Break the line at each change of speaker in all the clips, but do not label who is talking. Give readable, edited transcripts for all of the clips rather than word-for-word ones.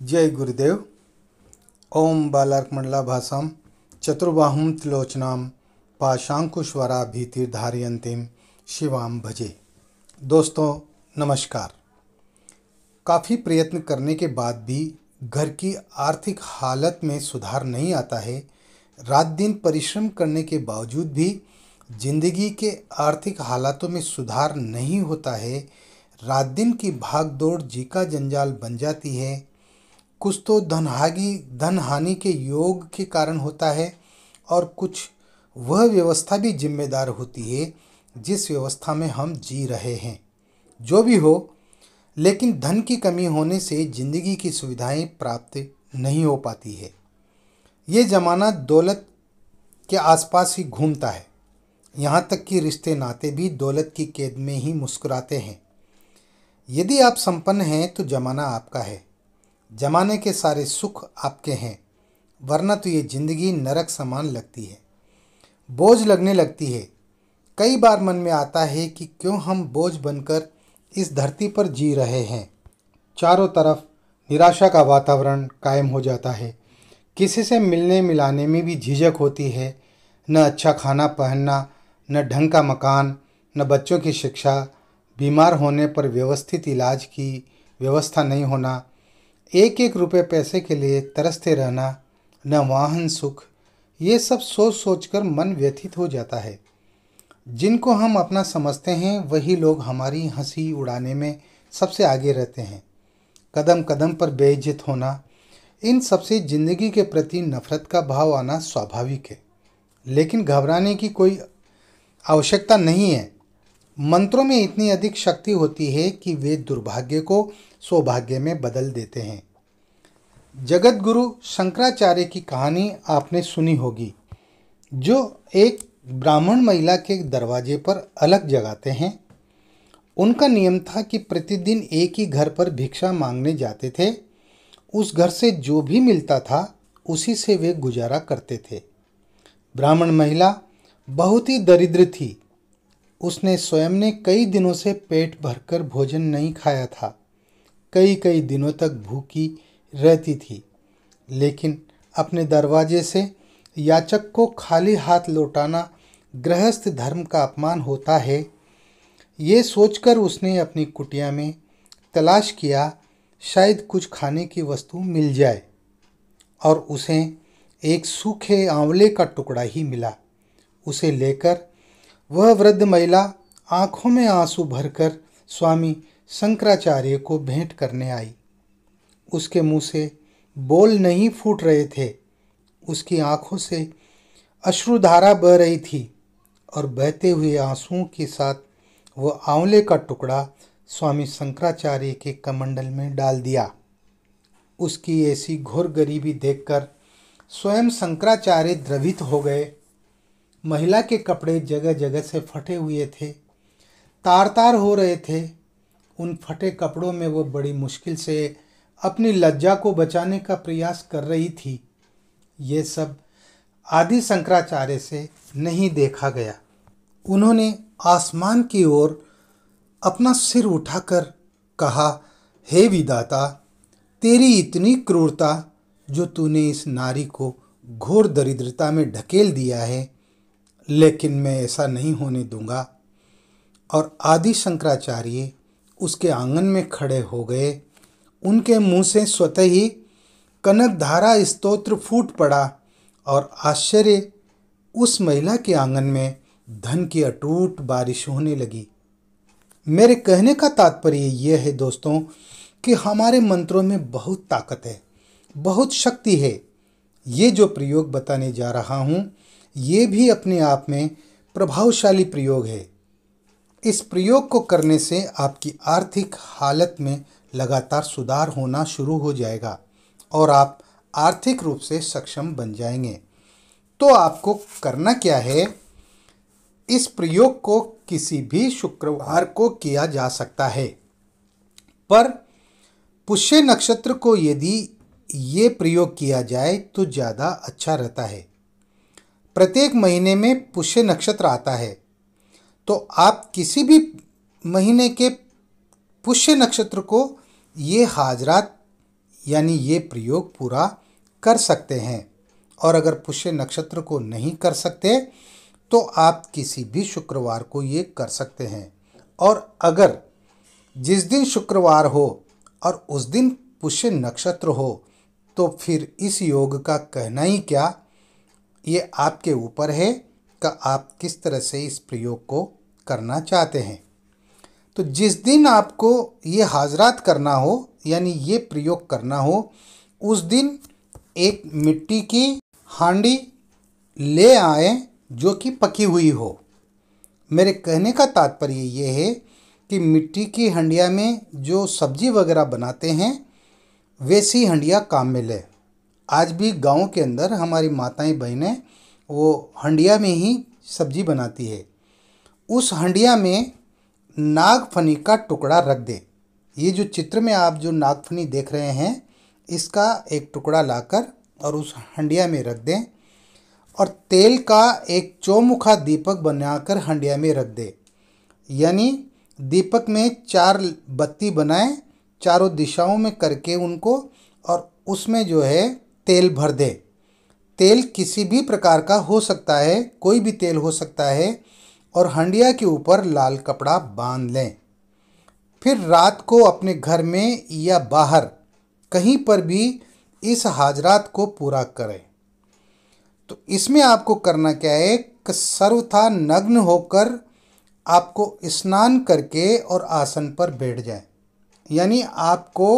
जय गुरुदेव। ओम बालार्कमंडलाभासं चतुर्बाहुं त्रिलोचनां पाशांकुशवराभीतिर्धारयन्तीं शिवां भजे। दोस्तों नमस्कार। काफ़ी प्रयत्न करने के बाद भी घर की आर्थिक हालत में सुधार नहीं आता है। रात दिन परिश्रम करने के बावजूद भी जिंदगी के आर्थिक हालातों में सुधार नहीं होता है। रात दिन की भाग दौड़ जी का जंजाल बन जाती है। कुछ तो धन हानि के योग के कारण होता है और कुछ वह व्यवस्था भी जिम्मेदार होती है जिस व्यवस्था में हम जी रहे हैं। जो भी हो, लेकिन धन की कमी होने से जिंदगी की सुविधाएं प्राप्त नहीं हो पाती है। ये ज़माना दौलत के आसपास ही घूमता है। यहाँ तक कि रिश्ते नाते भी दौलत की कैद में ही मुस्कुराते हैं। यदि आप संपन्न हैं तो जमाना आपका है। जमाने के सारे सुख आपके हैं, वरना तो ये जिंदगी नरक समान लगती है, बोझ लगने लगती है। कई बार मन में आता है कि क्यों हम बोझ बनकर इस धरती पर जी रहे हैं। चारों तरफ निराशा का वातावरण कायम हो जाता है। किसी से मिलने मिलाने में भी झिझक होती है। न अच्छा खाना पहनना, न ढंग का मकान, न बच्चों की शिक्षा, बीमार होने पर व्यवस्थित इलाज की व्यवस्था नहीं होना, एक एक रुपये पैसे के लिए तरसते रहना, न वाहन सुख। ये सब सोच सोचकर मन व्यथित हो जाता है। जिनको हम अपना समझते हैं वही लोग हमारी हंसी उड़ाने में सबसे आगे रहते हैं। कदम कदम पर बेइज्जत होना, इन सबसे जिंदगी के प्रति नफरत का भाव आना स्वाभाविक है। लेकिन घबराने की कोई आवश्यकता नहीं है। मंत्रों में इतनी अधिक शक्ति होती है कि वे दुर्भाग्य को सौभाग्य में बदल देते हैं। जगत गुरु शंकराचार्य की कहानी आपने सुनी होगी, जो एक ब्राह्मण महिला के दरवाजे पर अलग जगाते हैं। उनका नियम था कि प्रतिदिन एक ही घर पर भिक्षा मांगने जाते थे। उस घर से जो भी मिलता था उसी से वे गुजारा करते थे। ब्राह्मण महिला बहुत ही दरिद्र थी। उसने स्वयं ने कई दिनों से पेट भरकर भोजन नहीं खाया था। कई कई दिनों तक भूखी रहती थी। लेकिन अपने दरवाजे से याचक को खाली हाथ लौटाना गृहस्थ धर्म का अपमान होता है। ये सोचकर उसने अपनी कुटिया में तलाश किया, शायद कुछ खाने की वस्तु मिल जाए, और उसे एक सूखे आंवले का टुकड़ा ही मिला। उसे लेकर वह वृद्ध महिला आंखों में आंसू भरकर स्वामी शंकराचार्य को भेंट करने आई। उसके मुंह से बोल नहीं फूट रहे थे। उसकी आंखों से अश्रुधारा बह रही थी और बहते हुए आंसुओं के साथ वह आंवले का टुकड़ा स्वामी शंकराचार्य के कमंडल में डाल दिया। उसकी ऐसी घोर गरीबी देखकर स्वयं शंकराचार्य द्रवित हो गए। महिला के कपड़े जगह जगह से फटे हुए थे, तार तार हो रहे थे। उन फटे कपड़ों में वो बड़ी मुश्किल से अपनी लज्जा को बचाने का प्रयास कर रही थी। ये सब आदि शंकराचार्य से नहीं देखा गया। उन्होंने आसमान की ओर अपना सिर उठाकर कहा, हे विधाता, तेरी इतनी क्रूरता जो तूने इस नारी को घोर दरिद्रता में ढकेल दिया है, लेकिन मैं ऐसा नहीं होने दूंगा। और आदि शंकराचार्य उसके आंगन में खड़े हो गए। उनके मुंह से स्वतः ही कनकधारा स्तोत्र फूट पड़ा और आश्चर्य उस महिला के आंगन में धन की अटूट बारिश होने लगी। मेरे कहने का तात्पर्य यह है दोस्तों कि हमारे मंत्रों में बहुत ताकत है, बहुत शक्ति है। ये जो प्रयोग बताने जा रहा हूँ ये भी अपने आप में प्रभावशाली प्रयोग है। इस प्रयोग को करने से आपकी आर्थिक हालत में लगातार सुधार होना शुरू हो जाएगा और आप आर्थिक रूप से सक्षम बन जाएंगे। तो आपको करना क्या है? इस प्रयोग को किसी भी शुक्रवार को किया जा सकता है, पर पुष्य नक्षत्र को यदि ये प्रयोग किया जाए तो ज़्यादा अच्छा रहता है। प्रत्येक महीने में पुष्य नक्षत्र आता है, तो आप किसी भी महीने के पुष्य नक्षत्र को ये हाजरात यानी ये प्रयोग पूरा कर सकते हैं। और अगर पुष्य नक्षत्र को नहीं कर सकते तो आप किसी भी शुक्रवार को ये कर सकते हैं। और अगर जिस दिन शुक्रवार हो और उस दिन पुष्य नक्षत्र हो तो फिर इस योग का कहना ही क्या। ये आपके ऊपर है कि आप किस तरह से इस प्रयोग को करना चाहते हैं। तो जिस दिन आपको ये हाजरात करना हो यानी ये प्रयोग करना हो, उस दिन एक मिट्टी की हांडी ले आए जो कि पकी हुई हो। मेरे कहने का तात्पर्य ये है कि मिट्टी की हंडिया में जो सब्जी वगैरह बनाते हैं वैसी हंडिया काम में ले। आज भी गांव के अंदर हमारी माताएं बहनें वो हंडिया में ही सब्जी बनाती है। उस हंडिया में नागफनी का टुकड़ा रख दे। ये जो चित्र में आप जो नागफनी देख रहे हैं, इसका एक टुकड़ा लाकर और उस हंडिया में रख दें और तेल का एक चौमुखा दीपक बनाकर हंडिया में रख दे। यानी दीपक में 4 बत्ती बनाएं, चारों दिशाओं में करके उनको, और उसमें जो है तेल भर दे। तेल किसी भी प्रकार का हो सकता है, कोई भी तेल हो सकता है, और हंडिया के ऊपर लाल कपड़ा बांध लें। फिर रात को अपने घर में या बाहर कहीं पर भी इस हाजरात को पूरा करें। तो इसमें आपको करना क्या है कि सर्वथा नग्न होकर आपको स्नान करके और आसन पर बैठ जाए। यानी आपको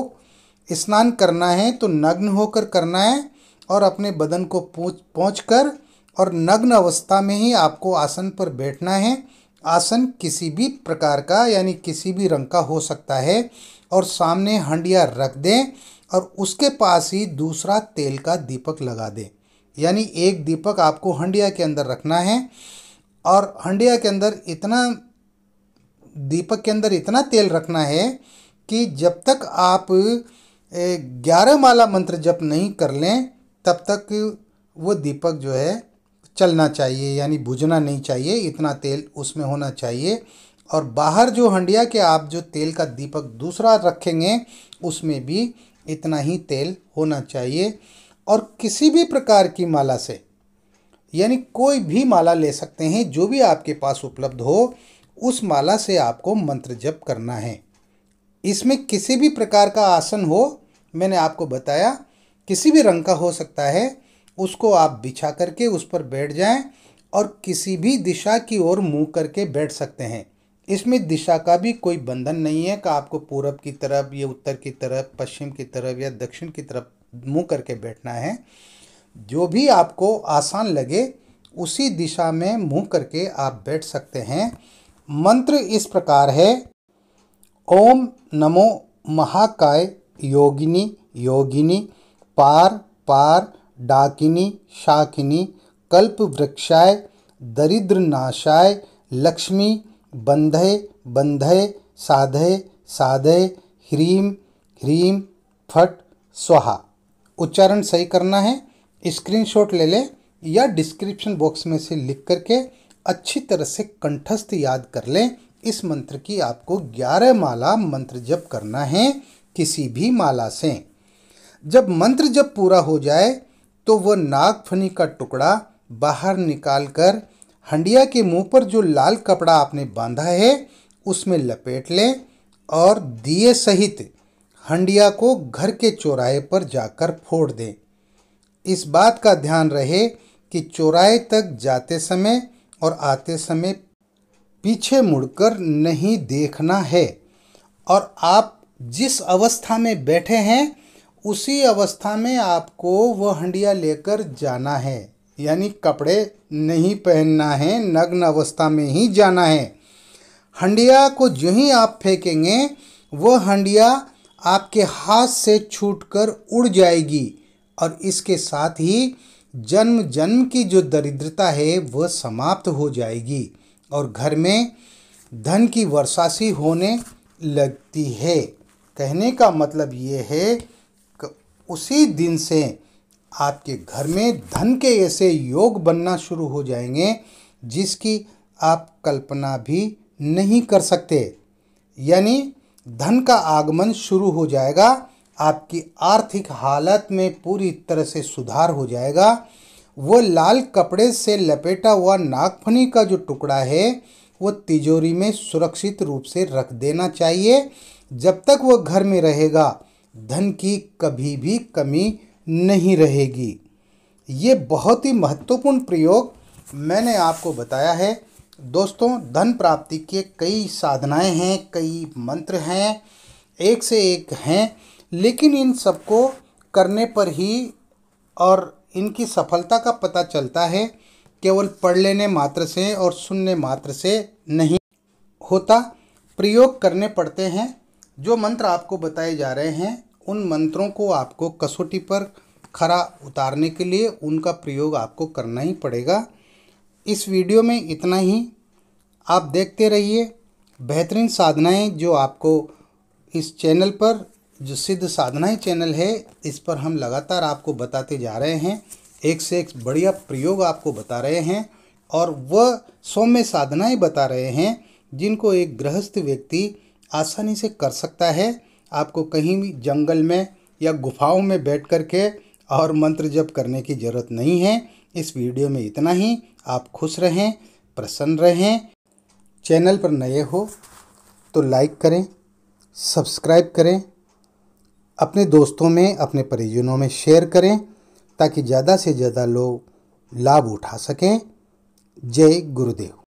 स्नान करना है तो नग्न होकर करना है और अपने बदन को पोंछ कर और नग्न अवस्था में ही आपको आसन पर बैठना है। आसन किसी भी प्रकार का यानी किसी भी रंग का हो सकता है, और सामने हंडिया रख दें और उसके पास ही दूसरा तेल का दीपक लगा दें। यानी एक दीपक आपको हंडिया के अंदर रखना है और हंडिया के अंदर इतना, दीपक के अंदर इतना तेल रखना है कि जब तक आप 11 माला मंत्र जप नहीं कर लें तब तक वो दीपक जो है चलना चाहिए, यानी बुझना नहीं चाहिए। इतना तेल उसमें होना चाहिए। और बाहर जो हंडिया के आप जो तेल का दीपक दूसरा रखेंगे उसमें भी इतना ही तेल होना चाहिए। और किसी भी प्रकार की माला से, यानी कोई भी माला ले सकते हैं, जो भी आपके पास उपलब्ध हो उस माला से आपको मंत्र जप करना है। इसमें किसी भी प्रकार का आसन हो, मैंने आपको बताया किसी भी रंग का हो सकता है, उसको आप बिछा करके उस पर बैठ जाएं और किसी भी दिशा की ओर मुंह करके बैठ सकते हैं। इसमें दिशा का भी कोई बंधन नहीं है कि आपको पूरब की तरफ या उत्तर की तरफ, पश्चिम की तरफ या दक्षिण की तरफ मुंह करके बैठना है। जो भी आपको आसान लगे उसी दिशा में मुंह करके आप बैठ सकते हैं। मंत्र इस प्रकार है: ओम नमो महाकाय योगिनी योगिनी पार पार डाकिनी शाकिनी कल्प वृक्षाय दरिद्र नाशाय लक्ष्मी बंधय बंधय साधय साधय ह्रीम ह्रीम फट स्वाहा। उच्चारण सही करना है, स्क्रीनशॉट ले लें या डिस्क्रिप्शन बॉक्स में से लिख करके अच्छी तरह से कंठस्थ याद कर लें। इस मंत्र की आपको 11 माला मंत्र जप करना है किसी भी माला से। जब मंत्र जप पूरा हो जाए तो वह नागफनी का टुकड़ा बाहर निकालकर हंडिया के मुंह पर जो लाल कपड़ा आपने बांधा है उसमें लपेट लें और दिए सहित हंडिया को घर के चौराहे पर जाकर फोड़ दें। इस बात का ध्यान रहे कि चौराहे तक जाते समय और आते समय पीछे मुड़कर नहीं देखना है, और आप जिस अवस्था में बैठे हैं उसी अवस्था में आपको वह हंडिया लेकर जाना है। यानी कपड़े नहीं पहनना है, नग्न अवस्था में ही जाना है। हंडिया को जो ही आप फेंकेंगे वह हंडिया आपके हाथ से छूटकर उड़ जाएगी, और इसके साथ ही जन्म जन्म की जो दरिद्रता है वह समाप्त हो जाएगी और घर में धन की वर्षा सी होने लगती है। कहने का मतलब ये है कि उसी दिन से आपके घर में धन के ऐसे योग बनना शुरू हो जाएंगे जिसकी आप कल्पना भी नहीं कर सकते। यानी धन का आगमन शुरू हो जाएगा आपकी आर्थिक हालत में पूरी तरह से सुधार हो जाएगा। वो लाल कपड़े से लपेटा हुआ नागफनी का जो टुकड़ा है वो तिजोरी में सुरक्षित रूप से रख देना चाहिए। जब तक वो घर में रहेगा धन की कभी भी कमी नहीं रहेगी। ये बहुत ही महत्वपूर्ण प्रयोग मैंने आपको बताया है। दोस्तों, धन प्राप्ति के कई साधनाएं हैं, कई मंत्र हैं, एक से एक हैं, लेकिन इन सबको करने पर ही और इनकी सफलता का पता चलता है। केवल पढ़ लेने मात्र से और सुनने मात्र से नहीं होता, प्रयोग करने पड़ते हैं। जो मंत्र आपको बताए जा रहे हैं उन मंत्रों को आपको कसौटी पर खरा उतारने के लिए उनका प्रयोग आपको करना ही पड़ेगा। इस वीडियो में इतना ही। आप देखते रहिए बेहतरीन साधनाएं जो आपको इस चैनल पर, जो सिद्ध साधनाएं चैनल है, इस पर हम लगातार आपको बताते जा रहे हैं। एक से एक बढ़िया प्रयोग आपको बता रहे हैं और वह सौम्य साधनाएं बता रहे हैं जिनको एक गृहस्थ व्यक्ति आसानी से कर सकता है। आपको कहीं भी जंगल में या गुफाओं में बैठ कर के और मंत्र जप करने की ज़रूरत नहीं है। इस वीडियो में इतना ही। आप खुश रहें, प्रसन्न रहें। चैनल पर नए हो तो लाइक करें, सब्सक्राइब करें, अपने दोस्तों में, अपने परिजनों में शेयर करें ताकि ज़्यादा से ज़्यादा लोग लाभ उठा सकें। जय गुरुदेव।